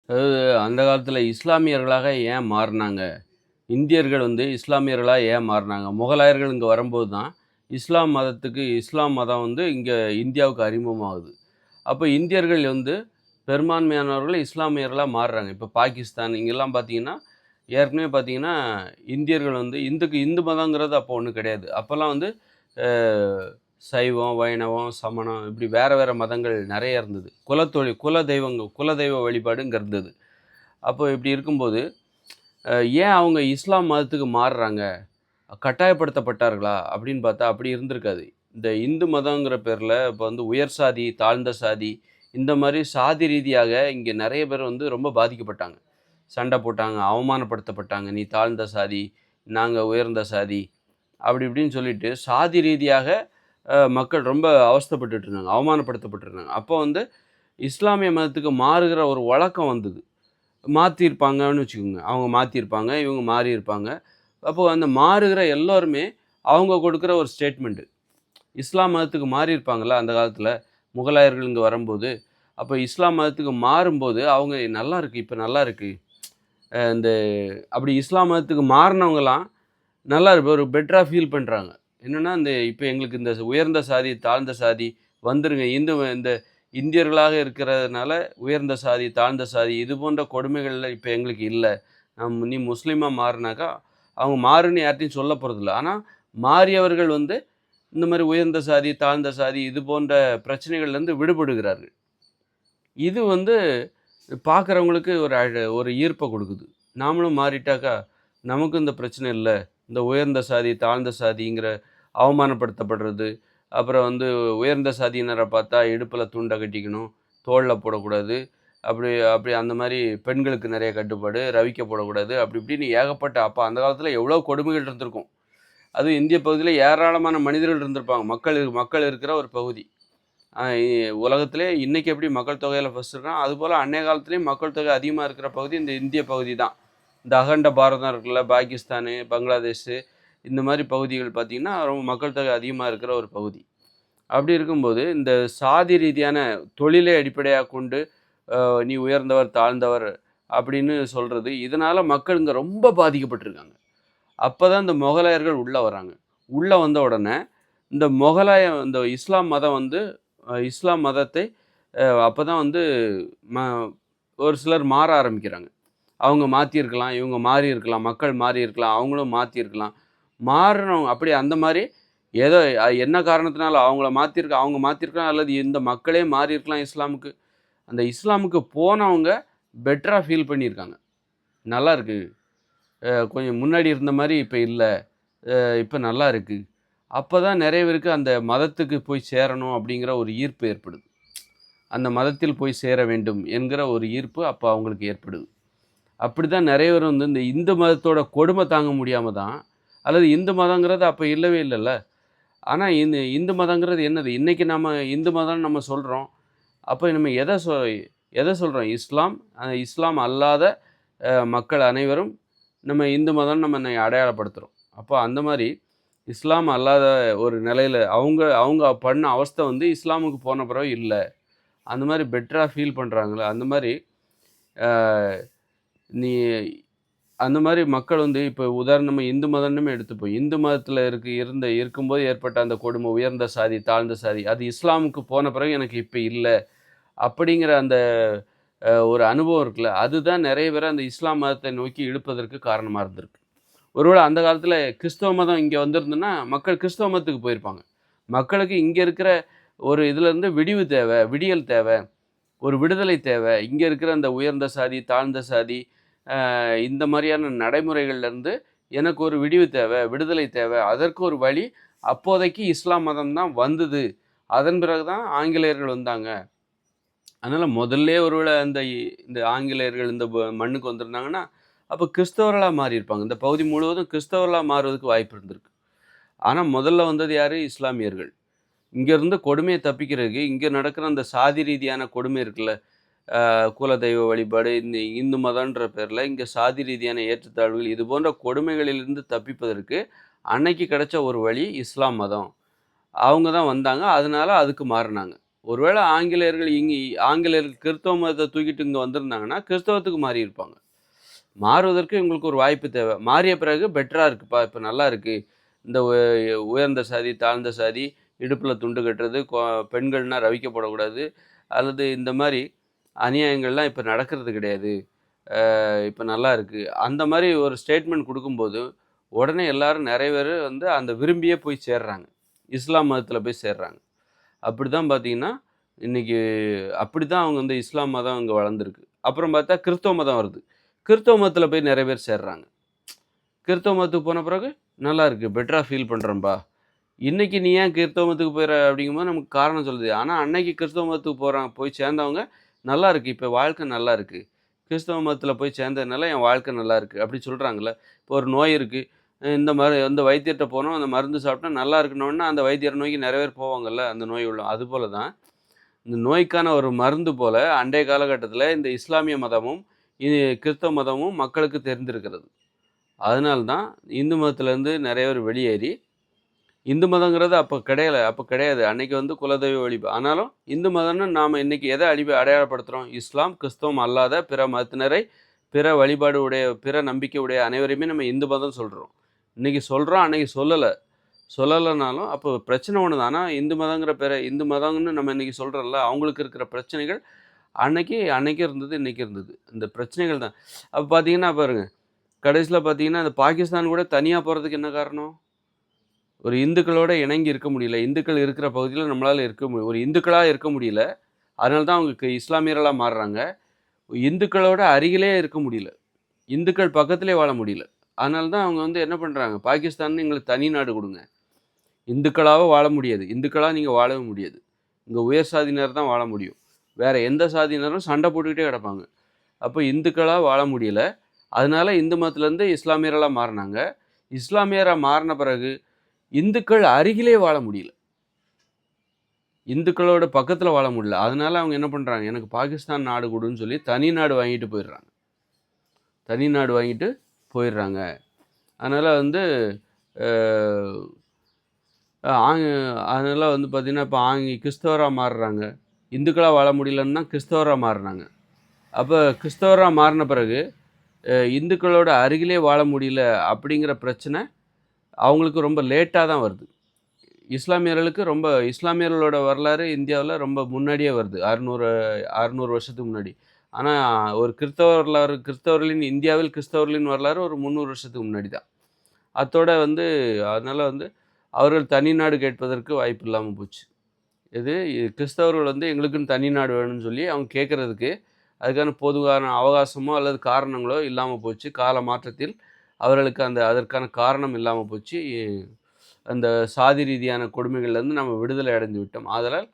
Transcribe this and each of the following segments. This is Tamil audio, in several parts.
அதாவது அந்த காலத்துல இஸ்லாமியர்களாக ஏன் மாறுனாங்க? இந்தியர்கள் இஸ்லாமியர்களா ஏன் மாறுனாங்க? முகலாயர்கள் இங்க வரும்போது தான், இஸ்லாம் மதம் இங்க இந்தியாவுக்கு அறிமுகமாகுது. அப்ப இந்தியர்கள் பெரும்பான்மையானவர்கள் இஸ்லாமியர்களா மாறுறாங்க. இப்ப பாகிஸ்தான் இங்கெல்லாம் பார்த்தீங்கன்னா, ஏற்கனவே பார்த்தீங்கன்னா, இந்தியர்கள் இந்து மதங்கிறது அப்போ ஒண்ணும் கிடையாது. அப்பல்லாம் அ சைவம், வைணவம், சமணம் இப்படி வேற வேற மதங்கள் நெறைய இருந்தது. குலதெய்வ வழிபாடு இங்க இருந்தது. அப்போ இப்படி இருக்கும்போது, அ ஏன் அவங்க இஸ்லாம் மதத்துக்கு மாறுறாங்க? கட்டாயப்படுத்தப்பட்டார்களா? அப்படின்னு பார்த்தா அப்படி இருந்திருக்காது. இந்த இந்து மதங்கிற பேர்ல இப்ப உயர் சாதி, தாழ்ந்த சாதி இந்த மாரி சாதி ரீதியாக இங்க நெறைய பேர் ரொம்ப பாதிக்கப்பட்டாங்க. சண்டை போட்டாங்க, அவமானப்படுத்தப்பட்டாங்க. "நீ தாழ்ந்த சாதி, நாங்க உயர்ந்த சாதி" அப்படி இப்படின்னு சொல்லிட்டு சாதி ரீதியாக மக்கள் ரொம்ப அவஸ்தைப்பட்டுட்டு இருந்தாங்க. அவமானப்படுத்தப்பட்டு இருந்தாங்க. அப்போ இஸ்லாமிய மதத்துக்கு மாறுகிற ஒரு வழக்கம் வந்தது. மாத்தியிருப்பாங்கன்னு வச்சுக்கோங்க. அவங்க மாத்தியிருப்பாங்க, இவங்க மாறியிருப்பாங்க. அப்போ அந்த மாறுகிற எல்லோருமே அவங்க கொடுக்குற ஒரு ஸ்டேட்மெண்ட். இஸ்லாம் மதத்துக்கு மாறியிருப்பாங்கல்ல அந்த காலத்தில, முகலாயர்கள் இங்க வரும்போது. அப்ப இஸ்லாம் மதத்துக்கு மாறும்போது, அவங்க நல்லா இருக்கு, இப்ப நல்லா இருக்கு. இந்த அப்படி இஸ்லாம் மதத்துக்கு மாறுனவங்கலாம் நல்லா இருக்கு. ஒரு பெட்டரா ஃபீல் பண்றாங்க. என்னன்னா, இப்ப எங்களுக்கு இந்த உயர்ந்த சாதி, தாழ்ந்த சாதி வந்துருங்க. இந்த இந்தியர்களாக இருக்கிறதுனால உயர்ந்த சாதி, தாழ்ந்த சாதி இது போன்ற கொடுமைகள்ல இப்ப எங்களுக்கு இல்ல. நீ முஸ்லீமா மாறுனாக்கா, அவங்க மாறுன்னு யார்ட்டயும் சொல்ல போறதில்ல. ஆனா, மாறியவர்கள் இந்த மாரி உயர்ந்த சாதி, தாழ்ந்த சாதி இது போன்ற பிரச்சனைகள்லேருந்து விடுபடுகிறார்கள். இது பார்க்குறவங்களுக்கு ஒரு ஈர்ப்ப குடுக்குது. நாமளும் மாறிட்டாக்கா, நமக்கும் இந்த பிரச்சனை இல்ல. இந்த உயர்ந்த சாதி, தாழ்ந்த சாதிங்கிற அவமானப்படுத்தப்படுறது, அப்புறம் உயர்ந்த சாதியினர பார்த்தா இடுப்புல துண்ட கட்டிக்கணும், தோள்ல போடக்கூடாது. அப்படி அப்படி அந்த மாரி பெண்களுக்கு நெறைய கட்டுப்பாடு, ரவிக்கை போடக்கூடாது. அப்படி இப்படின்னு ஏகப்பட்ட அப்ப அந்த காலத்தில எவ்வளோ கொடுமைகள் இருந்திருக்கும். அதுவும் இந்திய பகுதியில ஏராளமான மனிதர்கள் இருந்திருப்பாங்க. மக்கள் இருக்கிற ஒரு பகுதி. அ இ உலகத்திலே இன்னைக்கு எப்படி மக்கள் தொகையில ஃபர்ஸ்ட் இருக்கானோ, அதுபோல அன்னைய காலத்திலேயும் மக்கள் தொகை அதிகமா இருக்கிற பகுதி இந்த இந்திய பகுதி தான். இந்த அகண்ட பாரதம் இருக்குல்ல, பாகிஸ்தானு, பங்களாதேஷு இந்த மாரி பகுதிகள் பார்த்தீங்கன்னா, ரொம்ப மக்கள் தொகை அதிகமா இருக்கிற ஒரு பகுதி. அப்படி இருக்கும்போது, இந்த சாதி ரீதியான தொழிலை அடிப்படையாகக் கொண்டு, நீ உயர்ந்தவர், தாழ்ந்தவர் அப்படின்னு சொல்றது, இதனால மக்கள் இங்க ரொம்ப பாதிக்கப்பட்டிருக்காங்க. அப்பதான் இந்த மொகலாயர்கள் உள்ள வராங்க. உள்ள வந்த உடனே, இந்த இஸ்லாம் மதம் இஸ்லாம் மதத்தை அப்பதான் ம ஒரு சிலர் மாற ஆரம்பிக்கிறாங்க. அவங்க மாத்தியிருக்கலாம், இவங்க மாறியிருக்கலாம், மக்கள் மாறியிருக்கலாம், அவங்களும் மாத்தியிருக்கலாம். மாறுனவங்க அப்படி அந்த மாரி ஏதோ என்ன காரணத்தினால அவங்க மாத்தியிருக்கலாம் அல்லது இந்த மக்களே மாறியிருக்கலாம் இஸ்லாமுக்கு. அந்த இஸ்லாமுக்கு போனவங்க பெட்டரா ஃபீல் பண்ணியிருக்காங்க. நல்லா இருக்கு. கொஞ்சம் முன்னாடி இருந்த மாரி இப்ப இல்ல. இப்ப நல்லா இருக்கு. அப்பதான் நெறைய பேருக்கு அந்த மதத்துக்கு போய் சேரணும் அப்படிங்கிற ஒரு ஈர்ப்பு ஏற்படுது. அந்த மதத்தில் போய் சேர வேண்டும் என்கிற ஒரு ஈர்ப்பு அப்ப அவங்களுக்கு ஏற்படுது. அப்படிதான் நெறைய பேர் இந்த இந்து மதத்தோட கொடுமை தாங்க முடியாம தான் அல்லது இந்து மதங்கிறது அப்ப இல்லவே இல்லல்ல. ஆனா இந்த இந்து மதங்கிறது என்னது? இன்னைக்கு நம்ம இந்து மதம்னு நம்ம சொல்றோம். அப்ப நம்ம எத சொல்றோம்? இஸ்லாம் அல்லாத மக்கள் அனைவரும் நம்ம இந்து மதம்னு நம்ம அடையாளப்படுத்துறோம். அப்போ அந்த மாரி இஸ்லாம் அல்லாத ஒரு நிலையில அவங்க அவங்க பண்ண அவஸ்தை இஸ்லாமுக்கு போன பிறகு இல்ல. அந்த மாரி பெட்டரா ஃபீல் பண்றாங்கல்ல, அந்த மாரி அ நீ அந்த மாரி மக்கள் இப்ப உதாரணமா இந்து மதம்னுமே எடுத்துப்போம். இந்து மதத்தில இருக்கும்போது ஏற்பட்ட அந்த கொடுமை, உயர்ந்த சாதி, தாழ்ந்த சாதி, அது இஸ்லாமுக்கு போன பிறகு எனக்கு இப்ப இல்ல. அப்படிங்கிற அந்த ஒரு அனுபவம் இருக்குல்ல, அதுதான் நெறைய பேர அந்த இஸ்லாம் மதத்தை நோக்கி இழுப்பதற்கு காரணமா இருந்திருக்கு. ஒருவேள அந்த காலத்தில கிறிஸ்தவ மதம் இங்க வந்திருந்துன்னா, மக்கள் கிறிஸ்தவ மதத்துக்கு போயிருப்பாங்க. மக்களுக்கு இங்க இருக்கிற ஒரு இதுலருந்து விடிவு தேவ, விடியல் தேவ, ஒரு விடுதலை தேவ. இங்க இருக்கிற அந்த உயர்ந்த சாதி, தாழ்ந்த சாதி, இந்த மாரியான நடைமுறைகள்லேருந்து எனக்கு ஒரு விடிவு தேவ, விடுதலை தேவ. அதற்கு ஒரு வழி அப்போதைக்கு இஸ்லாம் மதம் தான் வந்தது. அதன் பிறகு தான் ஆங்கிலேயர்கள் வந்தாங்க. அதனால முதல்லயே ஒருவேள இந்த ஆங்கிலேயர்கள் இந்த மண்ணுக்கு வந்திருந்தாங்கன்னா, அப்ப கிறிஸ்தவர்களா மாறியிருப்பாங்க. இந்த பகுதி முழுவதும் கிறிஸ்தவர்களா மாறுவதற்கு வாய்ப்பு இருந்திருக்கு. ஆனா முதல்ல வந்தது யாரு? இஸ்லாமியர்கள். இங்கேருந்து கொடுமைய தப்பிக்கிறதுக்கு, இங்க நடக்கிற அந்த சாதி ரீதியான கொடுமை இருக்குல்ல, குலதெய்வ வழிபாடு, இந்த இந்து மதம்ன்ற பேர்ல இங்க சாதி ரீதியான ஏற்றத்தாழ்வுகள், இது போன்ற கொடுமைகளிலிருந்து தப்பிப்பதற்கு, அன்னைக்கு கிடைச்ச ஒரு வழி இஸ்லாம் மதம். அவங்க தான் வந்தாங்க. அதனால அதுக்கு மாறுனாங்க. ஒருவேளை ஆங்கிலேயர்கள் கிறிஸ்தவ மதத்தை தூக்கிட்டு இங்கே வந்திருந்தாங்கன்னா கிறிஸ்தவத்துக்கு மாறி இருப்பாங்க. மாறுவதற்கு இவங்களுக்கு ஒரு வாய்ப்பு தேவை. மாறிய பிறகு பெட்டராக இருக்குப்பா, இப்போ நல்லா இருக்குது. இந்த உயர்ந்த சாதி, தாழ்ந்த சாதி, இடுப்பில் துண்டு கட்டுறது, பெண்கள்னால் ரவிக்கப்படக்கூடாது, அல்லது இந்த மாதிரி அநியாயங்கள்லாம் இப்போ நடக்கிறது கிடையாது, இப்போ நல்லா இருக்குது, அந்த மாதிரி ஒரு ஸ்டேட்மெண்ட் கொடுக்கும்போது உடனே எல்லாரும் நிறைய பேர் வந்து அந்த விரும்பியே போய் சேர்றாங்க, இஸ்லாம் மதத்தில் போய் சேர்றாங்க. அப்படி தான் பார்த்தீங்கன்னா இன்றைக்கி அப்படி தான் அவங்க வந்து இஸ்லாம் மதம் இங்கே வளர்ந்துருக்கு. அப்புறம் பார்த்தா கிறிஸ்தவ மதம் வருது. கிறிஸ்தவ மதத்தில் போய் நிறைய பேர் சேர்றாங்க. கிறிஸ்தவ மதத்துக்கு போன பிறகு நல்லா இருக்குது, பெட்டராக ஃபீல் பண்ணுறேன்ப்பா. இன்றைக்கி நீ ஏன் கிறிஸ்தவ மதத்துக்கு போயிற அப்படிங்கும்போது நமக்கு காரணம் சொல்லுது. ஆனால் அன்னைக்கு கிறிஸ்தவ மதத்துக்கு போய் சேர்ந்தவங்க நல்லா இருக்குது, இப்போ வாழ்க்கை நல்லா இருக்குது, கிறிஸ்தவ மதத்தில் போய் சேர்ந்ததுனால என் வாழ்க்கை நல்லா இருக்குது அப்படி சொல்கிறாங்களே. இப்போ ஒரு நோய் இருக்குது, இந்த வைத்தியர்கிட்ட போனோம், அந்த மருந்து சாப்பிட்டா நல்லா இருக்கணும்னா அந்த வைத்தியர் நோய்க்கு நிறைய பேர் போவாங்கல்ல, அந்த நோய் உள்ள. அதுபோல தான் இந்த நோய்க்கான ஒரு மருந்து போல் அன்றைய காலகட்டத்தில் இந்த இஸ்லாமிய மதமும் கிறிஸ்தவ மதமும் மக்களுக்கு தெரிந்திருக்கிறது. அதனால்தான் இந்து மதத்துலேருந்து நிறைய பேர் வெளியேறி, இந்து மதங்கிறது அப்போ கிடையாது. அன்றைக்கி வந்து குலதெய்வ வழிபாடு. ஆனாலும் இந்து மதம்னு நாம் இன்றைக்கி எதை அடையாளப்படுத்துகிறோம்? இஸ்லாம், கிறிஸ்தவம் அல்லாத பிற மதத்தினரை, பிற வழிபாடு உடைய, பிற நம்பிக்கை உடைய அனைவரையுமே நம்ம இந்து மதம் சொல்கிறோம். இன்றைக்கி சொல்கிறோம், அன்றைக்கி சொல்லலைனாலும் அப்போ பிரச்சனை ஒன்று தான். ஆனால் இந்து மதம்னு நம்ம இன்றைக்கி சொல்கிறோம்ல, அவங்களுக்கு இருக்கிற பிரச்சனைகள் அன்னைக்கு இருந்தது, இன்றைக்கி இருந்தது. இந்த பிரச்சனைகள் தான். அப்போ பார்த்தீங்கன்னா பாருங்கள், கடைசியில் பார்த்தீங்கன்னா இந்த பாகிஸ்தான் கூட தனியாக போகிறதுக்கு என்ன காரணம்? ஒரு இந்துக்களோட இணங்கி இருக்க முடியல. இந்துக்கள் இருக்கிற பகுதியில் நம்மளால் ஒரு இந்துக்களாக இருக்க முடியல. அதனால தான் அவங்க இஸ்லாமியர்களாக மாறுறாங்க. இந்துக்களோட அருகிலே இருக்க முடியல, இந்துக்கள் பக்கத்திலே வாழ முடியல. அதனால தான் அவங்க வந்து என்ன பண்ணுறாங்க, பாகிஸ்தான் எங்களுக்கு தனி நாடு கொடுங்க. இந்துக்களாக வாழ முடியாது, இந்துக்களாக நீங்கள் வாழவே முடியாது, இங்கே உயர் சாதியினர் தான் வாழ முடியும், வேறு எந்த சாதியினரும் சண்டை போட்டுக்கிட்டே கிடப்பாங்க. அப்போ இந்துக்களாக வாழ முடியல. அதனால இந்து மதத்துலேருந்து இஸ்லாமியர்களாக மாறினாங்க. இஸ்லாமியராக மாறின பிறகு இந்துக்கள் அருகிலே வாழ முடியல, இந்துக்களோட பக்கத்தில் வாழ முடியல. அதனால அவங்க என்ன பண்ணுறாங்க, எனக்கு பாகிஸ்தான் நாடு கொடுன்னு சொல்லி தனி நாடு வாங்கிட்டு போயிடுறாங்க. அதனால் வந்து அதனால் வந்து பார்த்திங்கன்னா இப்போ கிறிஸ்தவராக மாறுறாங்க. இந்துக்களாக வாழ முடியலன்னா கிறிஸ்தவராக மாறுறாங்க. அப்போ கிறிஸ்தவராக மாறின பிறகு இந்துக்களோட அருகிலே வாழ முடியல அப்படிங்கிற பிரச்சனை அவங்களுக்கு ரொம்ப லேட்டாக தான் வருது. இஸ்லாமியர்களோட வரலாறு இந்தியாவில் ரொம்ப முன்னாடியே வருது, 600 வருஷத்துக்கு முன்னாடி. ஆனால் ஒரு இந்தியாவில் கிறிஸ்தவர்களின் வரலாறு ஒரு 300 வருஷத்துக்கு முன்னாடி தான். அதனால் வந்து அவர்கள் தனி நாடு கேட்பதற்கு வாய்ப்பு இல்லாமல் போச்சு. கிறிஸ்தவர்கள் வந்து எங்களுக்குன்னு தனி நாடு வேணும்னு சொல்லி அவங்க கேட்குறதுக்கு அதுக்கான பொதுவான அவகாசமோ அல்லது காரணங்களோ இல்லாமல் போச்சு. கால மாற்றத்தில் அவர்களுக்கு அதற்கான காரணம் இல்லாமல் போச்சு. அந்த சாதி ரீதியான கொடுமைகள்லேருந்து நம்ம விடுதலை அடைந்து விட்டோம். அதனால்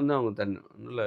வந்து அவங்க அதனால்